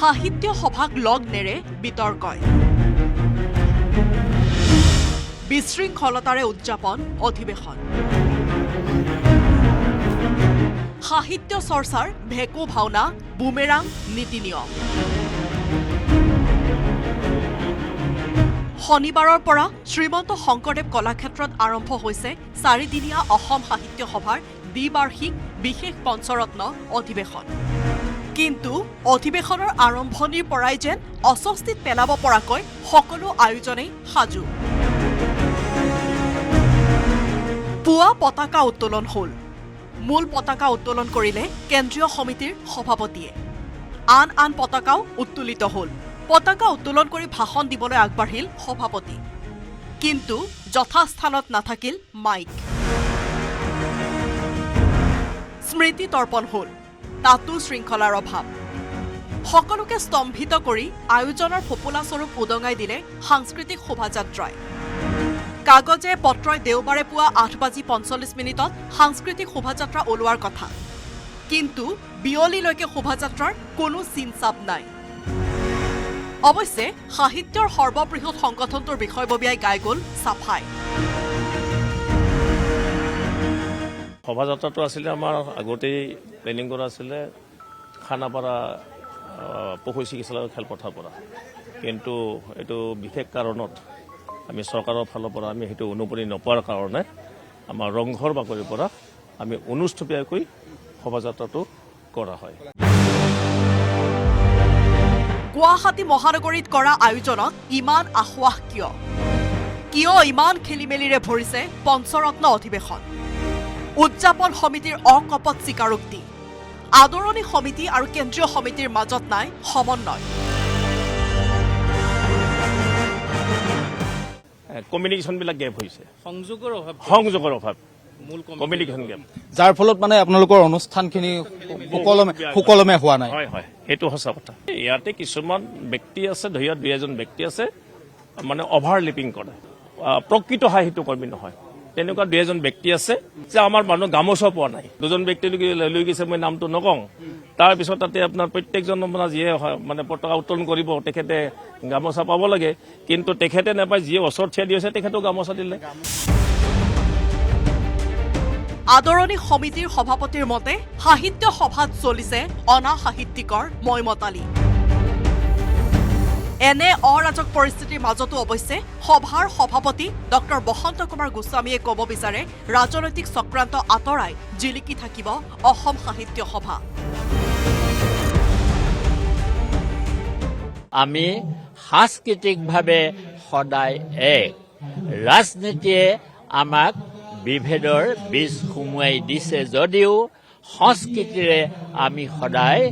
সাহিত্য সভাক লগ নেৰে বিতৰ্কই বিশৃংখলতাৰে উদযাপন অধিৱেশন সাহিত্য চৰ্চাৰ ভেকু ভাওনা বুমেৰাং নীতি নিয়ম শনিবাৰৰ পৰা শ্ৰীমন্ত শংকৰদেৱ কলাক্ষেত্ৰত আৰম্ভ হৈছে 4দিনীয়া অসম সাহিত্য সভাৰ দ্বিবাৰ্ষিক বিশেষ পঞ্চৰত্ন অধিৱেশন কিন্তু অধিৱেশনৰ আৰম্ভণিৰ পৰাই যেন অস্বস্তিত পেলাব পৰাকৈ সকলো আয়োজনেই সাজু পুৱা পতাকা উত্তোলন হ'ল মূল পতাকা উত্তোলন কৰিলে কেন্দ্ৰীয় সমিতিৰ সভাপতিয়ে আন পতাকাও উত্তোলিত হ'ল পতাকা উত্তোলন কৰি ভাষণ দিবলৈ আগবাঢ়িল সভাপতি কিন্তু যথাস্থানত নাথাকিল মাইক স্মৃতি তৰ্পণ হ'ল তাতো শৃংখলাৰ অভাৱ সকলোকে স্তম্ভিত কৰি আয়োজনৰ ফপোলা স্বৰূপ উদঙাই দিলে সাংস্কৃতিক শোভাযাত্ৰাই কাগজে পত্ৰই দেওবাৰে পুৱা 8:45 সাংস্কৃতিক শোভাযাত্ৰা ওলোৱাৰ কথা কিন্তু বিয়লিলৈকে শোভাযাত্ৰাৰ কোনো চিনচাপ নাই অৱশ্যে সাহিত্যৰ সৰ্ববৃহৎ সংগঠনটোৰ বিষয়ববীয়াই গাই গ'ল চাফাই শোভাযাত্ৰাটো আছিলে আমাৰ আগতেই প্লেনিং কৰা আছিলে খানাপাৰা পশু চিকিৎসালয় খেলপথাৰৰ পৰা কিন্তু এইটো বিশেষ কাৰণত আমি চৰকাৰৰ ফালৰ পৰা আমি সেইটো অনুমতি নোপোৱাৰ কাৰণে আমাৰ ৰংঘৰ বাকৰিৰ পৰা আমি অনুষ্ঠুপীয়াকৈ শোভাযাত্ৰাটো কৰা হয় গুৱাহাটী মহানগৰীত কৰা আয়োজনত ইমান আশ্বাস কিয় ইমান খেলিমেলিৰে ভৰিছে পঞ্চৰত্ন অধিৱেশন উদযাপন সমিতিৰ অকপট স্বীকাৰোক্তি আদৰণি সমিতি আৰু কেন্দ্ৰীয় সমিতিৰ মাজত নাই সমন্বয় কমিউনিকেশ্যনবিলাক গেপ হৈছে সংযোগৰ অভাৱ কমিউনিকেশ্যন গেপ যাৰ ফলত মানে আপোনালোকৰ অনুষ্ঠানখিনি সুকলমে হোৱা নাই হয় সেইটো সঁচা কথা ইয়াতে কিছুমান ব্যক্তি আছে ধৰিয়া 2-এজন ব্যক্তি আছে মানে অভাৰলিপিং কৰে প্ৰকৃত সাহিত্য কৰ্মী নহয় তেনেকুৱা 2-এজন ব্যক্তি আছে যে আমাৰ মানুহ গামোচা পোৱা নাই দুজন ব্যক্তি লৈ গৈছে মই নামটো নকওঁ তাৰপিছত তাতে আপোনাৰ প্ৰত্যেকজন যিয়ে মানে পতাকা উত্তোলন কৰিব তেখেতে গামোচা পাব লাগে কিন্তু তেখেতে নাপায় যিয়ে ওচৰত থিয় দি আছে তেখেতেও গামোচা দিলে আদৰণি সমিতিৰ সভাপতিৰ মতে সাহিত্য সভাত চলিছে অনা সাহিত্যিকৰ ময়মতালি এনে অৰাজক পৰিস্থিতিৰ মাজতো অৱশ্যে সভাৰ সভাপতি ডক্টৰ বসন্ত কুমাৰ গোস্বামীয়ে ক'ব বিচাৰে ৰাজনৈতিক চক্ৰান্ত আঁতৰাই জিলিকি থাকিব অসম সাহিত্য সভা আমি সাংস্কৃতিকভাৱে সদায় এক ৰাজনীতিয়ে আমাক বিভেদৰ বীজ সুমুৱাই দিছে যদিও সংস্কৃতিৰে আমি সদায়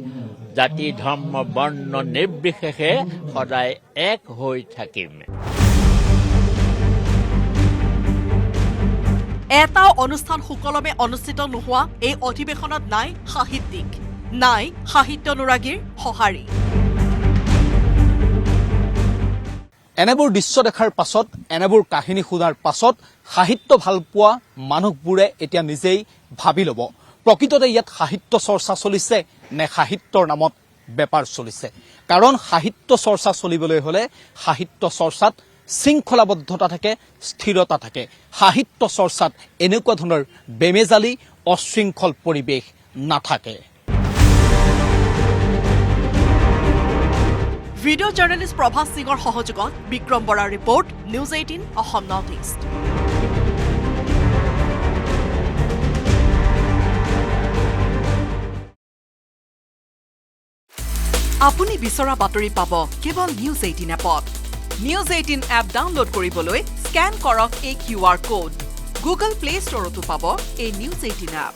জাতি ধৰ্ম বৰ্ণ নিৰ্বিশেষে সদায় এক হৈ থাকিম এটা অনুষ্ঠান সুকলমে অনুষ্ঠিত নোহোৱা এই অধিৱেশনত নাই সাহিত্যিক নাই সাহিত্যানুৰাগীৰ সঁহাৰি এনেবোৰ দৃশ্য দেখাৰ পাছত এনেবোৰ কাহিনী শুনাৰ পাছত সাহিত্য ভাল পোৱা মানুহবোৰে এতিয়া নিজেই ভাবি ল'ব প্ৰকৃততে ইয়াত সাহিত্য চৰ্চা চলিছে নে সাহিত্যৰ নামত বেপাৰ চলিছে কাৰণ সাহিত্য চৰ্চা চলিবলৈ হলে সাহিত্য চৰ্চাত শৃংখলাবদ্ধতা থাকে স্থিৰতা থাকে সাহিত্য চৰ্চাত এনেকুৱা ধৰণৰ বেমেজালি অশৃংখল পৰিৱেশ নাথাকে ভিডিঅ' জাৰ্নেলিষ্ট প্ৰভাস সিঙৰ সহযোগত বিক্ৰম বৰাৰ report news 18 Assam north east আপুনি বিচৰা বাতৰি পাব কেৱল নিউজ 18 এপত নিউজ 18 এপ ডাউনলোড কৰিবলৈ স্কেন কৰক এই QR কোড গুগল প্লে ষ্টৰতো পাব এই নিউজ 18 এপ